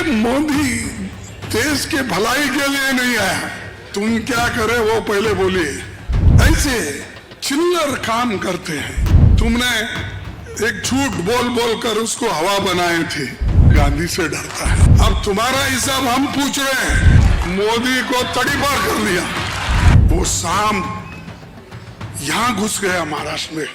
मोदी देश के भलाई के लिए नहीं आया, तुम क्या करे वो पहले बोलिए। ऐसे चिल्लर काम करते हैं। तुमने एक झूठ बोल बोल कर उसको हवा बनाए थे। गांधी से डरता है। अब तुम्हारा हिसाब हम पूछ रहे हैं। मोदी को तड़ीपार कर दिया, वो शाम यहां घुस गया महाराष्ट्र में।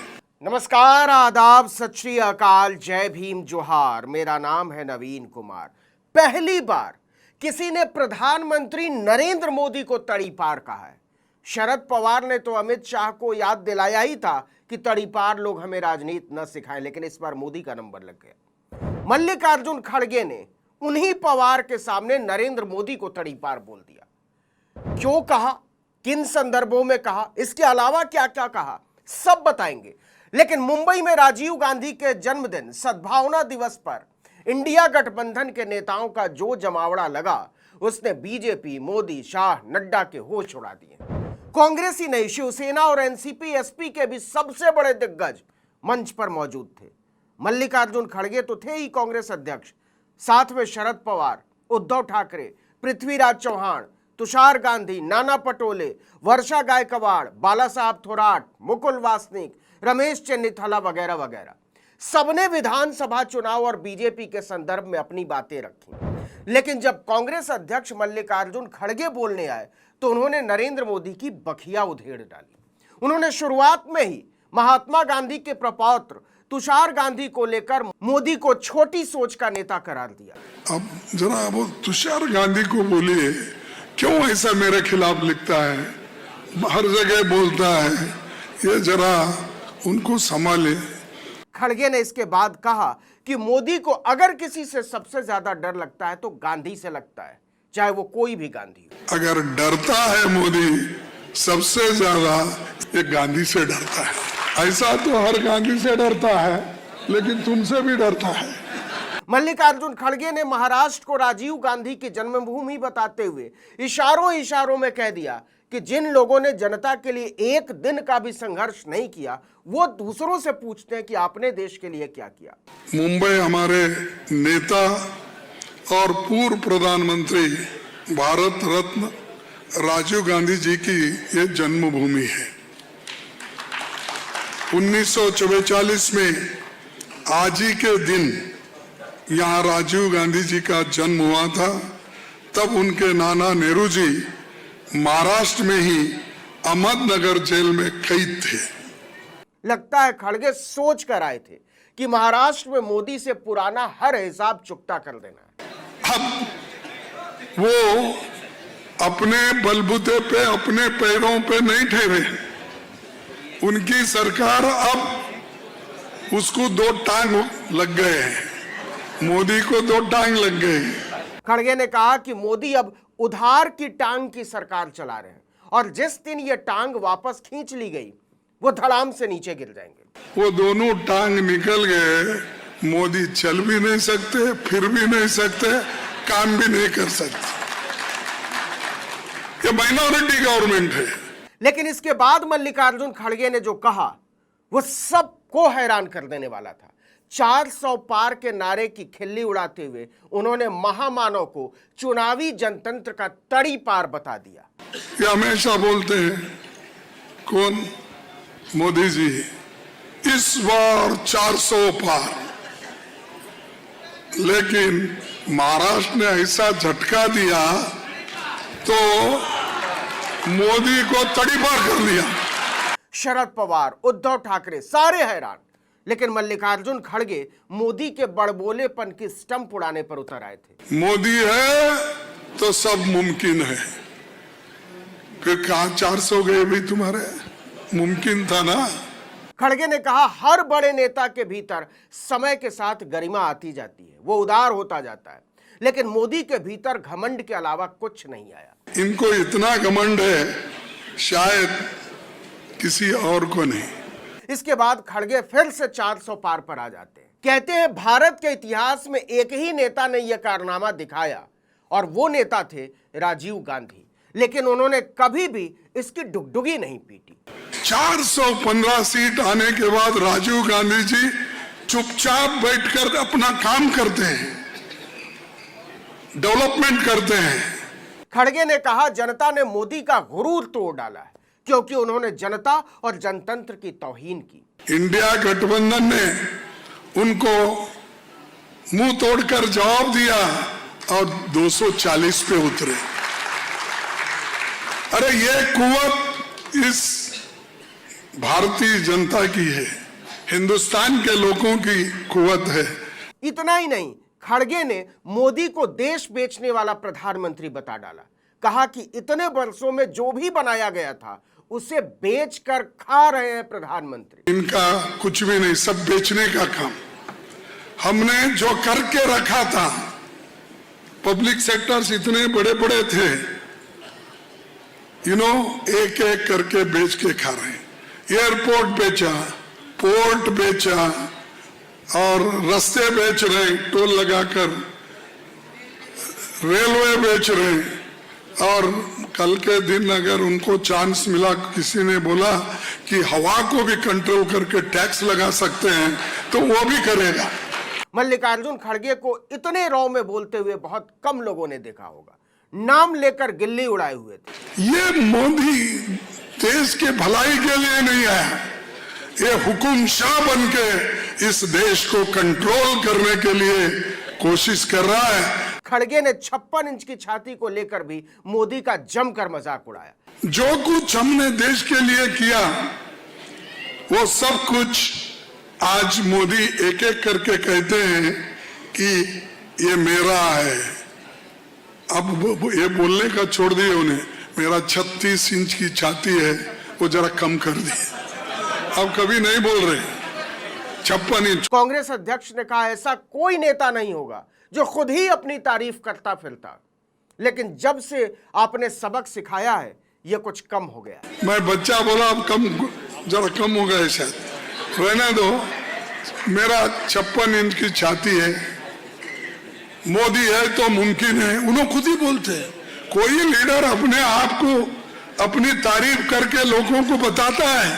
नमस्कार, आदाब, सत श्री अकाल, जय भीम, जोहार। मेरा नाम है नवीन कुमार। पहली बार किसी ने प्रधानमंत्री नरेंद्र मोदी को तड़ीपार कहा है। शरद पवार ने तो अमित शाह को याद दिलाया ही था कि तड़ीपार लोग हमें राजनीति न सिखाएं, लेकिन इस बार मोदी का नंबर लग गया। मल्लिकार्जुन खड़गे ने उन्हीं पवार के सामने नरेंद्र मोदी को तड़ीपार बोल दिया। क्यों कहा, किन संदर्भों में कहा, इसके अलावा क्या क्या कहा, सब बताएंगे। लेकिन मुंबई में राजीव गांधी के जन्मदिन सद्भावना दिवस पर इंडिया गठबंधन के नेताओं का जो जमावड़ा लगा, उसने बीजेपी, मोदी, शाह, नड्डा के होश उड़ा दिए। कांग्रेस ही नहीं, शिवसेना और एनसीपी एसपी के भी सबसे बड़े दिग्गज मंच पर मौजूद थे। मल्लिकार्जुन खड़गे तो थे ही कांग्रेस अध्यक्ष, साथ में शरद पवार, उद्धव ठाकरे, पृथ्वीराज चौहान, तुषार गांधी, नाना पटोले, वर्षा गायकवाड़, बाला साहब थोराट, मुकुल वासनिक, रमेश चन्नीथला वगैरह वगैरह। सबने विधानसभा चुनाव और बीजेपी के संदर्भ में अपनी बातें रखी। लेकिन जब कांग्रेस अध्यक्ष मल्लिकार्जुन खड़गे बोलने आए तो उन्होंने नरेंद्र मोदी की बखिया उधेड़ डाली। उन्होंने शुरुआत में ही महात्मा गांधी के प्रपौत्र तुषार गांधी को लेकर मोदी को छोटी सोच का नेता करार दिया। अब जरा वो तुषार गांधी को बोलिए, क्यों ऐसा मेरे खिलाफ लिखता है, हर जगह बोलता है, ये जरा उनको संभाले। खड़गे ने इसके बाद कहा कि मोदी को अगर किसी से सबसे ज्यादा डर लगता है तो गांधी से लगता है, चाहे वो कोई भी गांधी हो। अगर डरता है मोदी सबसे ज्यादा, ये गांधी से डरता है। ऐसा तो हर गांधी से डरता है, लेकिन तुमसे भी डरता है। मल्लिकार्जुन खड़गे ने महाराष्ट्र को राजीव गांधी की जन्मभूमि बताते हुए इशारों इशारों में कह दिया कि जिन लोगों ने जनता के लिए एक दिन का भी संघर्ष नहीं किया, वो दूसरों से पूछते हैं कि आपने देश के लिए क्या किया। मुंबई हमारे नेता और पूर्व प्रधानमंत्री भारत रत्न राजीव गांधी जी की ये जन्मभूमि है। 1944 में आज ही के दिन यहाँ राजीव गांधी जी का जन्म हुआ था। तब उनके नाना नेहरू जी महाराष्ट्र में ही अहमदनगर जेल में कैद थे। लगता है खड़गे सोच कर आए थे कि महाराष्ट्र में मोदी से पुराना हर हिसाब चुकता कर देना है। अब वो अपने बलबूते पे, अपने पैरों पे नहीं ठहरे। उनकी सरकार अब उसको दो टांग लग गए हैं, मोदी को दो टांग लग गए। खड़गे ने कहा कि मोदी अब उधार की टांग की सरकार चला रहे हैं और जिस दिन ये टांग वापस खींच ली गई, वो धड़ाम से नीचे गिर जाएंगे। वो दोनों टांग निकल गए, मोदी चल भी नहीं सकते, फिर भी नहीं सकते, काम भी नहीं कर सकते। ये माइनॉरिटी गवर्नमेंट है। लेकिन इसके बाद मल्लिकार्जुन खड़गे ने जो कहा वो सबको हैरान कर देने वाला था। 400 पार के नारे की खिल्ली उड़ाते हुए उन्होंने महामानव को चुनावी जनतंत्र का तड़ी पार बता दिया। ये हमेशा बोलते हैं, कौन, मोदी जी, इस बार 400 पार। लेकिन महाराष्ट्र ने ऐसा झटका दिया तो मोदी को तड़ी पार कर दिया। शरद पवार, उद्धव ठाकरे सारे हैरान। लेकिन मल्लिकार्जुन खड़गे मोदी के बड़बोलेपन की स्टंप उड़ाने पर उतर आए थे। मोदी है तो सब मुमकिन है। कि कहां 400 गए भी तुम्हारे, मुमकिन था ना। खड़गे ने कहा हर बड़े नेता के भीतर समय के साथ गरिमा आती जाती है, वो उदार होता जाता है, लेकिन मोदी के भीतर घमंड के अलावा कुछ नहीं आया। इनको इतना घमंड है शायद किसी और को नहीं। इसके बाद खड़गे फिर से 400 पार पर आ जाते हैं। कहते हैं भारत के इतिहास में एक ही नेता ने यह कारनामा दिखाया और वो नेता थे राजीव गांधी, लेकिन उन्होंने कभी भी इसकी डुगडुगी नहीं पीटी। 415 सीट आने के बाद राजीव गांधी जी चुपचाप बैठकर अपना काम करते हैं। डेवलपमेंट करते हैं। खड़गे ने कहा जनता ने मोदी का गुरूर तोड़ डाला है क्योंकि उन्होंने जनता और जनतंत्र की तौहीन की। इंडिया गठबंधन ने उनको मुंह तोड़कर जवाब दिया और 240 पे उतरे। अरे ये कुव्वत इस भारतीय जनता की है, हिंदुस्तान के लोगों की कुव्वत है। इतना ही नहीं, खड़गे ने मोदी को देश बेचने वाला प्रधानमंत्री बता डाला। कहा कि इतने वर्षों में जो भी बनाया गया था उसे बेचकर खा रहे हैं प्रधानमंत्री। इनका कुछ भी नहीं, सब बेचने का काम। हमने जो करके रखा था, पब्लिक सेक्टर्स इतने बड़े बड़े थे, एक एक करके बेच के खा रहे हैं। एयरपोर्ट बेचा, पोर्ट बेचा और रास्ते बेच रहे, टोल लगाकर रेलवे बेच रहे। और कल के दिन अगर उनको चांस मिला, किसी ने बोला कि हवा को भी कंट्रोल करके टैक्स लगा सकते हैं, तो वो भी करेगा। मल्लिकार्जुन खड़गे को इतने रौ में बोलते हुए बहुत कम लोगों ने देखा होगा। नाम लेकर गिल्ली उड़ाए हुए थे। ये मोदी देश के भलाई के लिए नहीं आया, ये हुकुम शाह बन के इस देश को कंट्रोल करने के लिए कोशिश कर रहा है। खड़गे ने 56 इंच की छाती को लेकर भी मोदी का जमकर मजाक उड़ाया। जो कुछ हमने देश के लिए किया वो सब कुछ आज मोदी एक एक करके कहते हैं कि ये मेरा है। अब ये बोलने का छोड़ दिए उन्हें, मेरा 36 इंच की छाती है वो जरा कम कर दी, अब कभी नहीं बोल रहे 56 इंच। कांग्रेस अध्यक्ष ने कहा ऐसा कोई नेता नहीं होगा जो खुद ही अपनी तारीफ करता फिरता, लेकिन जब से आपने सबक सिखाया है ये कुछ कम हो गया। मैं बच्चा बोला अब कम, जरा कम हो गया शायद, रहने दो। मेरा 56 इंच की छाती है, मोदी है तो मुमकिन है, उन्होंने खुद ही बोलते हैं। कोई लीडर अपने आप को अपनी तारीफ करके लोगों को बताता है।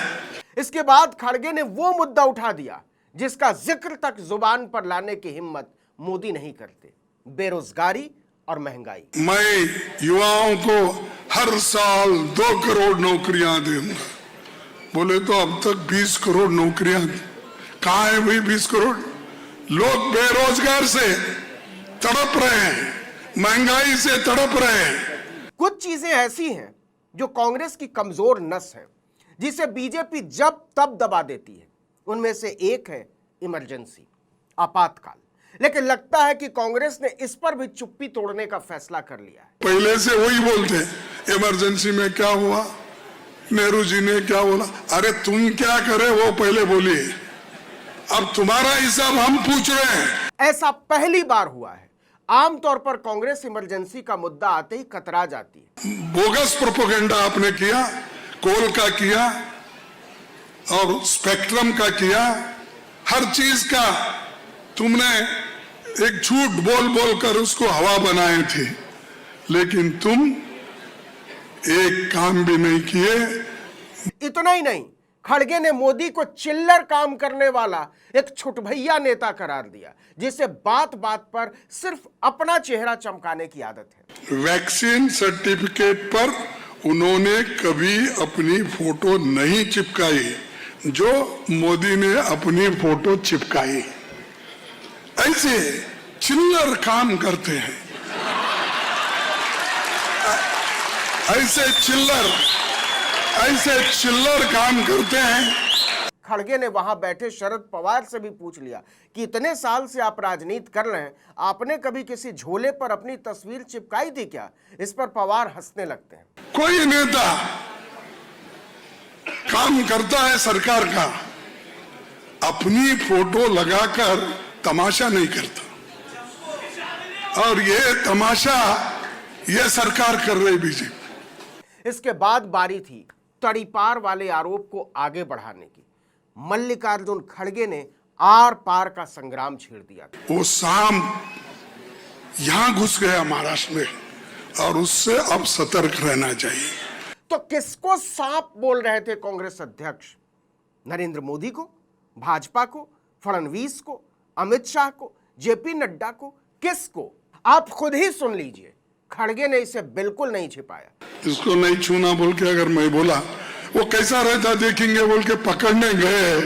इसके बाद खड़गे ने वो मुद्दा उठा दिया जिसका जिक्र तक जुबान पर लाने की हिम्मत मोदी नहीं करते, बेरोजगारी और महंगाई। मैं युवाओं को हर साल 2 करोड़ नौकरियां दूंगा। बोले तो अब तक 20 करोड़ नौकरियां कहाँ है भाई? 20 करोड़ लोग बेरोजगार से तड़प रहे हैं, महंगाई से तड़प रहे हैं। कुछ चीजें ऐसी हैं जो कांग्रेस की कमजोर नस है, जिसे बीजेपी जब तब दबा देती है। उनमें से एक है इमरजेंसी, आपातकाल। लेकिन लगता है कि कांग्रेस ने इस पर भी चुप्पी तोड़ने का फैसला कर लिया है। पहले से वही बोलते, इमरजेंसी में क्या हुआ, नेहरू जी ने क्या बोला। अरे तुम क्या करे वो पहले बोलिए, अब तुम्हारा हिसाब हम पूछ रहे हैं। ऐसा पहली बार हुआ है। आमतौर पर कांग्रेस इमरजेंसी का मुद्दा आते ही कतरा जाती है। बोगस प्रोपेगेंडा आपने किया, कोल का किया और स्पेक्ट्रम का किया, हर चीज का तुमने एक झूठ बोल बोल कर उसको हवा बनाए थे, लेकिन तुम एक काम भी नहीं किए। इतना ही नहीं, खड़गे ने मोदी को चिल्लर काम करने वाला एक छुटभैया नेता करार दिया, जिसे बात बात पर सिर्फ अपना चेहरा चमकाने की आदत है। वैक्सीन सर्टिफिकेट पर उन्होंने कभी अपनी फोटो नहीं चिपकाई, जो मोदी ने अपनी फोटो चिपकाई। ऐसे चिल्लर काम करते हैं, ऐसे चिल्लर काम करते हैं। खड़गे ने वहां बैठे शरद पवार से भी पूछ लिया कि इतने साल से आप राजनीति कर रहे हैं, आपने कभी किसी झोले पर अपनी तस्वीर चिपकाई थी क्या? इस पर पवार हंसने लगते हैं। कोई नेता काम करता है सरकार का, अपनी फोटो लगाकर तमाशा नहीं करता, और ये तमाशा ये सरकार कर रही बीजेपी। इसके बाद बारी थी तड़ीपार वाले आरोप को आगे बढ़ाने की। मल्लिकार्जुन खड़गे ने आर पार का संग्राम छेड़ दिया। वो शाम यहां घुस गया महाराष्ट्र में, और उससे अब सतर्क रहना चाहिए। तो किसको सांप बोल रहे थे कांग्रेस अध्यक्ष? नरेंद्र मोदी को, भाजपा को, फडणवीस को, अमित शाह को, जेपी नड्डा को, किसको? आप खुद ही सुन लीजिए, खड़गे ने इसे बिल्कुल नहीं छिपाया। इसको नहीं छूना बोल के अगर मैं बोला, वो कैसा रहता देखेंगे बोल के पकड़ने गए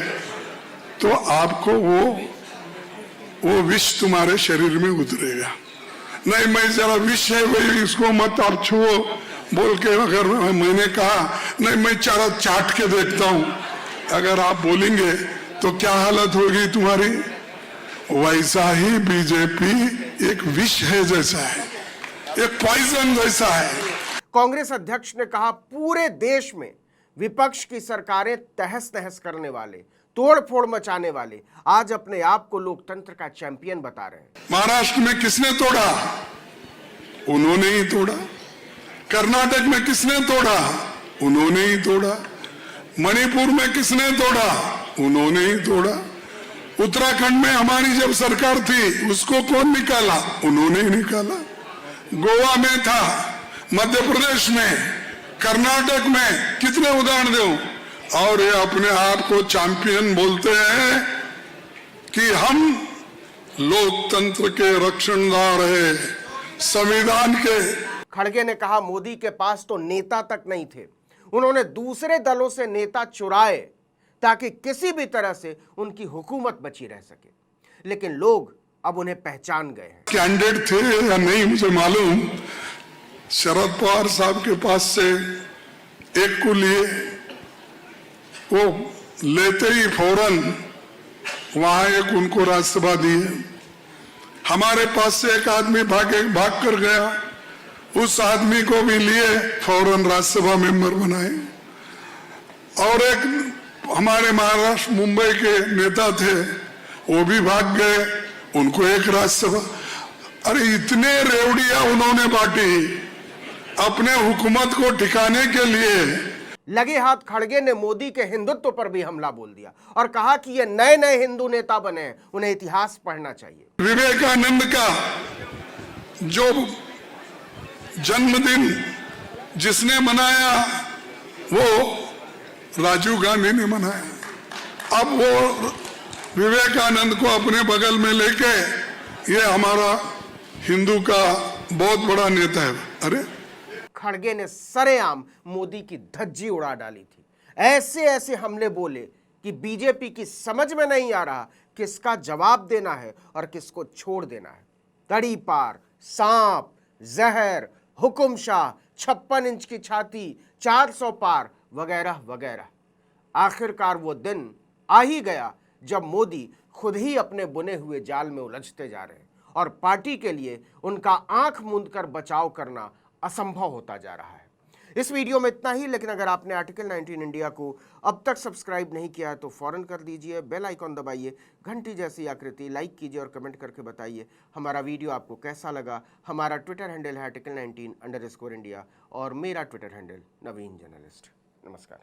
तो आपको वो विष तुम्हारे शरीर में उतरेगा। नहीं, मैं जरा विष है भाई, इसको मत आप छुओ बोल के अगर मैंने कहा नहीं मैं चारा चाट के देखता हूं, अगर आप बोलेंगे तो क्या हालत होगी तुम्हारी। वैसा ही बीजेपी एक विष है जैसा है, एक पॉइजन जैसा है। कांग्रेस अध्यक्ष ने कहा पूरे देश में विपक्ष की सरकारें तहस नहस करने वाले, तोड़फोड़ मचाने वाले आज अपने आप को लोकतंत्र का चैंपियन बता रहे हैं। महाराष्ट्र में किसने तोड़ा? उन्होंने ही तोड़ा। कर्नाटक में किसने तोड़ा? उन्होंने ही तोड़ा। मणिपुर में किसने तोड़ा? उन्होंने ही तोड़ा। उत्तराखंड में हमारी जब सरकार थी उसको कौन निकाला? उन्होंने ही निकाला। गोवा में था, मध्य प्रदेश में, कर्नाटक में, कितने उदाहरण दूं। और ये अपने आप को चैंपियन बोलते हैं कि हम लोकतंत्र के रक्षणदार है, संविधान के। खड़गे ने कहा मोदी के पास तो नेता तक नहीं थे, उन्होंने दूसरे दलों से नेता चुराए ताकि किसी भी तरह से उनकी हुकूमत बची रह सके, लेकिन लोग अब उन्हें पहचान गए हैं। कैंडिडेट थे या नहीं मुझे मालूम, शरद पवार साहब के पास से एक को लिए, वो लेते ही फौरन वहां एक उनको राज्यसभा दिए। हमारे पास से एक आदमी भाग कर गया, उस आदमी को भी लिए फौरन राज्यसभा मेंबर बनाए। और एक हमारे महाराष्ट्र मुंबई के नेता थे, वो भी भाग गए, उनको एक राज्यसभा। अरे इतने रेवड़ियां उन्होंने बांटी अपने हुकूमत को ठिकाने के लिए। लगे हाथ खड़गे ने मोदी के हिंदुत्व पर भी हमला बोल दिया और कहा कि ये नए नए हिंदू नेता बने हैं, उन्हें इतिहास पढ़ना चाहिए। विवेकानंद का जो जन्मदिन जिसने मनाया वो राजीव गांधी ने मनाया। अब वो विवेकानंद को अपने बगल में लेके ये हमारा हिंदू का बहुत बड़ा नेता है। अरे खड़गे ने सरेआम मोदी की धज्जी उड़ा डाली थी। ऐसे ऐसे हमले बोले कि बीजेपी की समझ में नहीं आ रहा किसका जवाब देना है और किसको छोड़ देना है। तड़ी पार, सांप, जहर, हुकुमशाह, 56 इंच की छाती, 400 पार वगैरह वगैरह। आखिरकार वो दिन आ ही गया जब मोदी खुद ही अपने बुने हुए जाल में उलझते जा रहे हैं और पार्टी के लिए उनका आंख मूंद कर बचाव करना असंभव होता जा रहा है। इस वीडियो में इतना ही, लेकिन अगर आपने आर्टिकल 19 इंडिया को अब तक सब्सक्राइब नहीं किया है तो फौरन कर दीजिए, बेल आइकॉन दबाइए, घंटी जैसी आकृति लाइक कीजिए और कमेंट करके बताइए हमारा वीडियो आपको कैसा लगा। हमारा ट्विटर हैंडल है article19_India और मेरा ट्विटर हैंडल नवीन जर्नलिस्ट। नमस्कार।